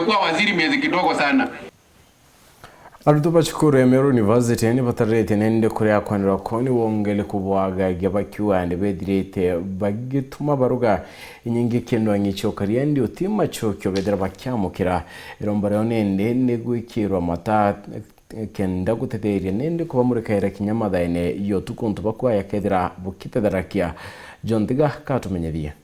umekuwa waziri miezi kidogo sana. Aritwa bachukuru ya Meru University ni batarete nende kure akwanira koni wongele kubwaga gyabakiwa ndi bedirete bagituma baruga inyingi kendo anyicho kariyandi utima chokyo bedera bakyamukira irombara nende negwikirwa mata kenda guteteria nende kuba muri kaira kinyamadhaine yo tukuntu bakwa yakedera bukitedarakia jondiga katumenyeria.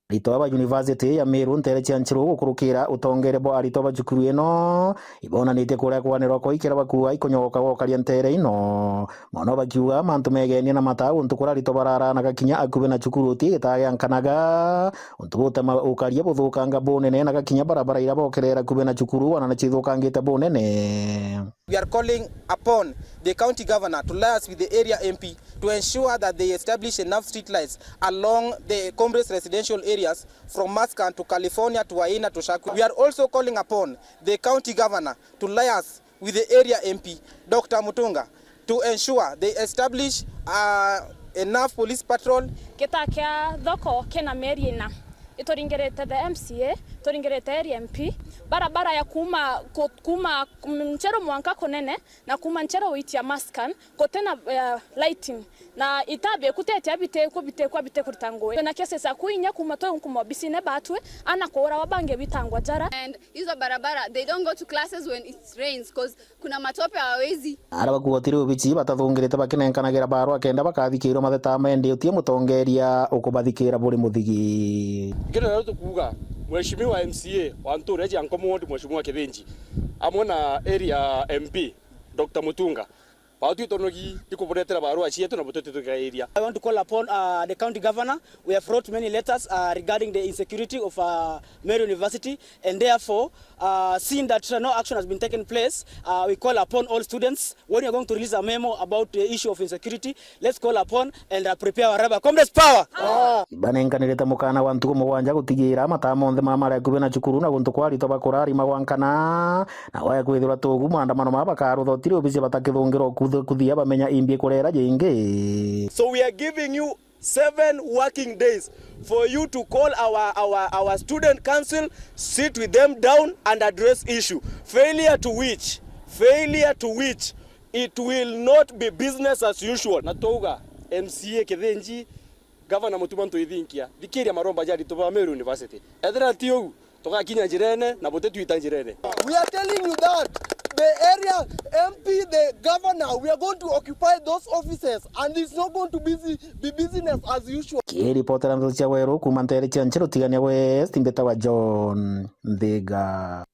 Aritwa University ya Meru nterechianchiro gukurukira utongere bo aritwa bachukuru eno ibona nite kuria kwanirwa ko ikira bakuwa ikonyoka gokaria ntere ino mono bakiuga mantu megenie na mata untu kura aritwa barara na gakinya akube na chukuru ti gitayankanaga untu butama ukaria buthukanga bonene na gakinya barabara ira bokerera kube na chukuru wana na chithukangite bonene. We are calling upon the county governor to liaise with the area MP to ensure that they establish enough street lights along the Comrades residential areas from Maskan to California to Waina to Shaku. We are also calling upon the county governor to liaise with the area MP, Dr. Mutunga, to ensure they establish enough police patrol. Kitakia dhoko kena merina. Itoringerete the MCA, toringerete area MP, barabara ya kuma mchero mwanka konene na kuma mchero witia Maskan kotena lighting na itabe kutete abite kwa bite kurtangoe na kese sa kuinya kumato kumabisine batwe ana kora wabange bitangwa jara. And hizo barabara they don't go to classes when it rains because kuna matope hawezi araba kuotire ubichi batathungirite bakinenkanagira baro akenda bakathikirwo matheta mende utie mutongeria ukubathikira buri muthigi. Kile leo tukuga mheshimiwa MCA wa Ntureji ankomondi mheshimiwa Kithenji amona area MP Dr. Mutunga pauti tonogi ikuburetera barua chietu na botetu ka area. I want to call upon the county governor. We have wrote many letters regarding the insecurity of Meru University, and therefore seeing that no action has been taken place, we call upon all students, when you are going to release a memo about the issue of insecurity, let's call upon and prepare our rubber. Comrades power. Banenkanirete mukana wa ntuko mugwanja gutigira matamo nthe mamara kube na chukuru na guntu kwari to bakorari magwankana na waya kwithira tugu maandamano mabakarutho tiri obisi batakithungiro kuthia bamenya imbie kurera jingi. So we are giving you 7 working days for you to call our student council, sit with them down and address issue. Failure to which it will not be business as usual. Natouga MCA Kithenji governor mutumanto ithinkia thikiria maromba jari to Meru University ethera tiu tugakinya njirene na bote twita njirene. We are telling you that the area MP, the governor, we are going to occupy those offices and it's not going to be business as usual. Kiri potera mthicha weru kuma ntere chanchero tigania West Mbeta wa John Ndega.